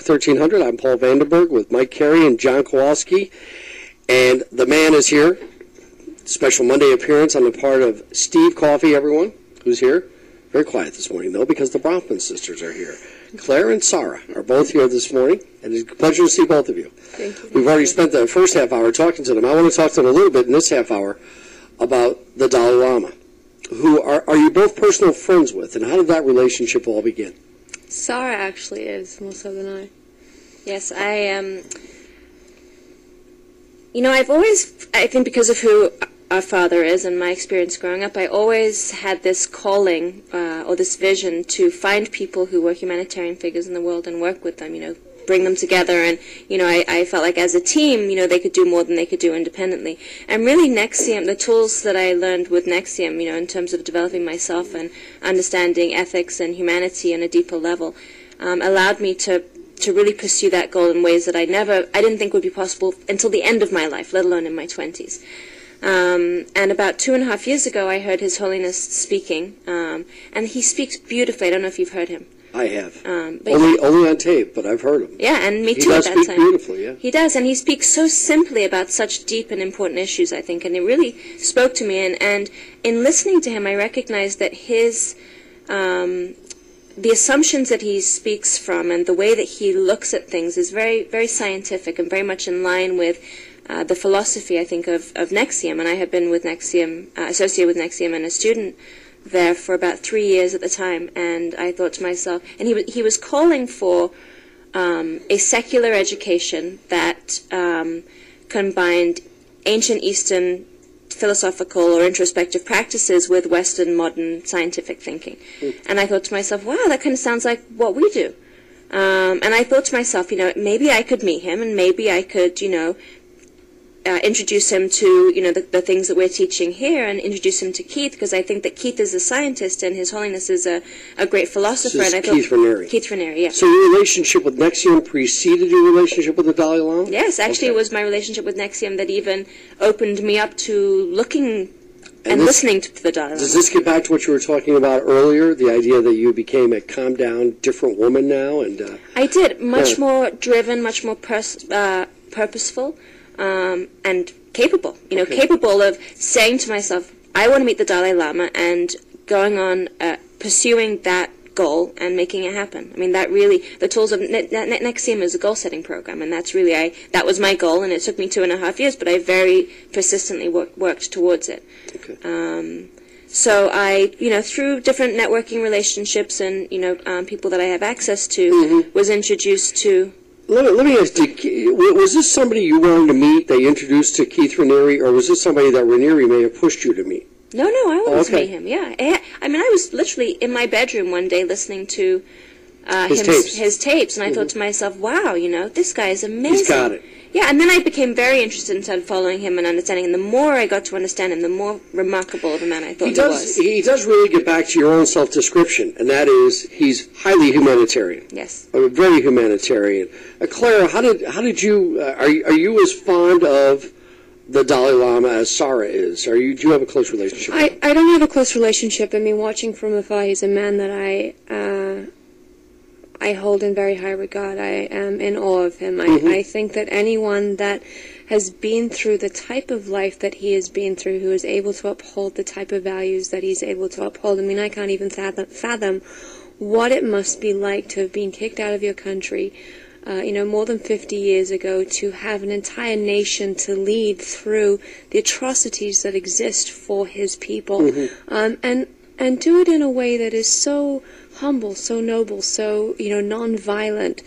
1300. I'm Paul Vandenburgh with Mike Carey and John Kowalski. And the man is here. Special Monday appearance on the part of Steve Coffey, everyone who's here. Very quiet this morning, though, because the Bronfman sisters are here. Claire and Sara are both here this morning, and it's a pleasure to see both of you. Thank you. We've already spent the first half hour talking to them. I want to talk to them a little bit in this half hour about the Dalai Lama, who are you both personal friends with, and how did that relationship all begin? Sara actually is, more so than I. Yes, I am. I've always, I think because of who our father is and my experience growing up, I always had this calling or this vision to find people who were humanitarian figures in the world and work with them, bring them together. And, I felt like as a team, they could do more than they could do independently. And really NXIVM, the tools that I learned with NXIVM, in terms of developing myself and understanding ethics and humanity on a deeper level, allowed me to really pursue that goal in ways that I didn't think would be possible until the end of my life, let alone in my 20s. And about 2.5 years ago, I heard His Holiness speaking, and he speaks beautifully. I don't know if you've heard him. I have. Only on tape, but I've heard him. Yeah, and me too at that time. He does speak beautifully, yeah. He does, and he speaks so simply about such deep and important issues, I think, and it really spoke to me. And in listening to him, I recognized that the assumptions that he speaks from and the way that he looks at things is very, very scientific and very much in line with the philosophy, I think, of NXIVM. And I have been with NXIVM, associated with NXIVM and a student there for about 3 years at the time. And I thought to myself, and he was calling for a secular education that combined ancient Eastern philosophical or introspective practices with Western modern scientific thinking. And I thought to myself, wow, that kind of sounds like what we do. And I thought to myself, maybe I could meet him and maybe I could, introduce him to, the things that we're teaching here and introduce him to Keith, because I think that Keith is a scientist and His Holiness is a great philosopher. This is and I Keith Raniere. Keith Raniere, yeah. So your relationship with NXIVM preceded your relationship with the Dalai Lama? Yes, actually it was my relationship with NXIVM that even opened me up to looking and listening to the Dalai Lama. Does this get back to what you were talking about earlier, the idea that you became a calmed down, different woman now? And I did, much more driven, much more purposeful. And capable, capable of saying to myself, I want to meet the Dalai Lama, and going on pursuing that goal and making it happen. I mean, that really, the tools of NXIVM is a goal-setting program, and that's really, that was my goal, and it took me 2.5 years, but I very persistently worked towards it. Okay. So I, through different networking relationships and, people that I have access to, was introduced to... Let me ask, was this somebody you wanted to meet that you introduced to Keith Raniere, or was this somebody that Raniere may have pushed you to meet? No, I wanted to meet him, yeah. I mean, I was literally in my bedroom one day listening to his tapes, and I thought to myself, wow, this guy is amazing. He's got it. Yeah, and then I became very interested and started following him and understanding him. The more I got to understand him, the more remarkable of a man I thought he was. He does really get back to your own self-description, and that is he's highly humanitarian. Yes. Very humanitarian. Claire, how did you are you as fond of the Dalai Lama as Sara is? Do you have a close relationship with him? I don't have a close relationship. I mean, watching from afar, he's a man that I hold in very high regard. I am in awe of him. I think that anyone that has been through the type of life that he has been through, who is able to uphold the type of values that he's able to uphold, I mean, I can't even fathom what it must be like to have been kicked out of your country, more than 50 years ago, to have an entire nation to lead through the atrocities that exist for his people, and do it in a way that is so humble, so noble, so, non-violent.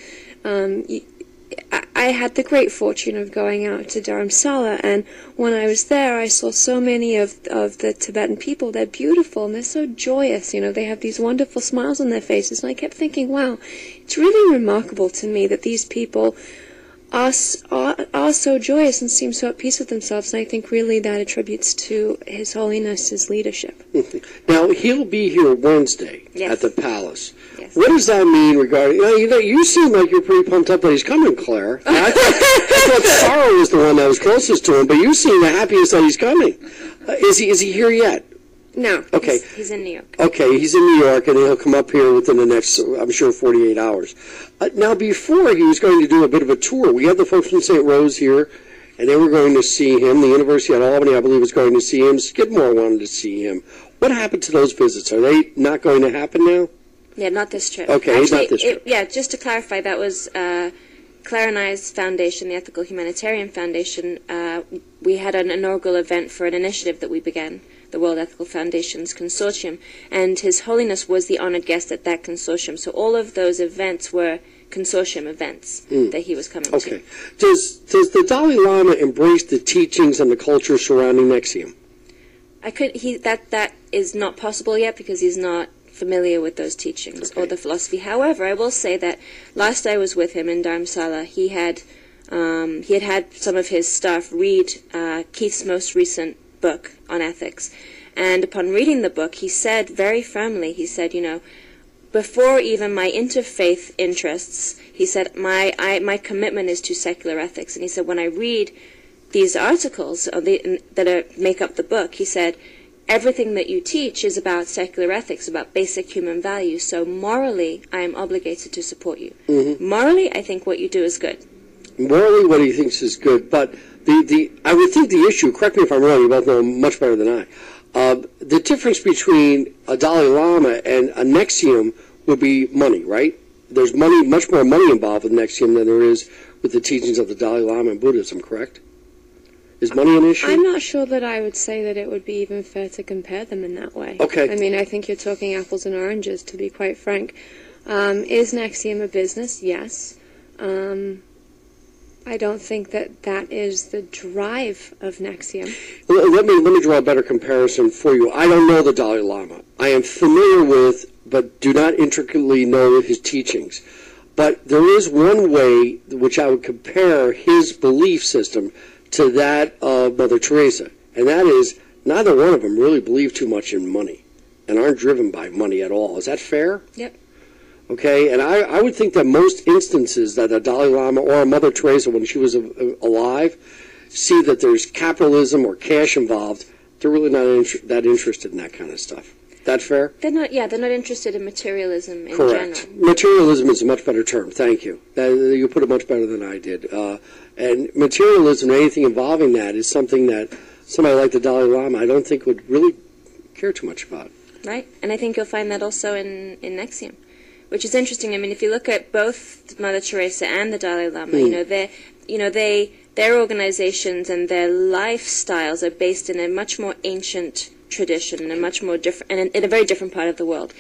I had the great fortune of going out to Dharamsala, and when I was there, I saw so many of the Tibetan people. They're beautiful, and they're so joyous, they have these wonderful smiles on their faces, and I kept thinking, wow, it's really remarkable to me that these people are so joyous and seem so at peace with themselves, and I think really that attributes to His Holiness's leadership. Now, he'll be here Wednesday at the Palace. Yes. What does that mean regarding... You seem like you're pretty pumped up that he's coming, Claire. I thought Sara was the one that was closest to him, but you seem the happiest that he's coming. Is he here yet? No. Okay. He's in New York. Okay, he's in New York, and he'll come up here within the next, I'm sure, 48 hours. Now, before he was going to do a bit of a tour, we had the folks from St. Rose here, and they were going to see him. The University at Albany, I believe, was going to see him. Skidmore wanted to see him. What happened to those visits? Are they not going to happen now? Yeah, not this trip. Okay, actually, not this trip. Yeah, just to clarify, that was Clare and I's foundation, the Ethical Humanitarian Foundation. We had an inaugural event for an initiative that we began, the World Ethical Foundations Consortium, and His Holiness was the honored guest at that consortium. So all of those events were consortium events that he was coming to. Okay. Does the Dalai Lama embrace the teachings and the culture surrounding NXIVM? That is not possible yet because he's not familiar with those teachings or the philosophy. However, I will say that last I was with him in Dharamsala, he had some of his staff read Keith's most recent book on ethics, and upon reading the book, he said very firmly, he said, before even my interfaith interests, he said, my commitment is to secular ethics. And he said, when I read these articles that make up the book, he said, everything that you teach is about secular ethics, about basic human values. So morally, I am obligated to support you. Mm-hmm. Morally, I think what you do is good. Morally, what he thinks is good. But I would think the issue, correct me if I'm wrong, you both know much better than I, the difference between a Dalai Lama and a NXIVM would be money, right? There's much more money involved with NXIVM than there is with the teachings of the Dalai Lama and Buddhism, correct? Is money an issue? I'm not sure that I would say that it would be even fair to compare them in that way. Okay. I mean, I think you're talking apples and oranges, to be quite frank. Is NXIVM a business? Yes. I don't think that is the drive of NXIVM. Let me draw a better comparison for you. I don't know the Dalai Lama. I am familiar with, but do not intricately know his teachings. But there is one way which I would compare his belief system to that of Mother Teresa, and that is neither one of them really believe too much in money and aren't driven by money at all. Is that fair? Yep. Okay, and I would think that most instances that a Dalai Lama or a Mother Teresa, when she was alive, see that there's capitalism or cash involved. They're really not that interested in that kind of stuff. That fair? They're not interested in materialism in Correct. general. Materialism is a much better term. Thank you. You put it much better than I did. And materialism, anything involving that, is something that somebody like the Dalai Lama, I don't think would really care too much about. Right, and I think you'll find that also in NXIVM, which is interesting. I mean, if you look at both Mother Teresa and the Dalai Lama, their organizations and their lifestyles are based in a much more ancient tradition, and a much more different, and in a very different part of the world.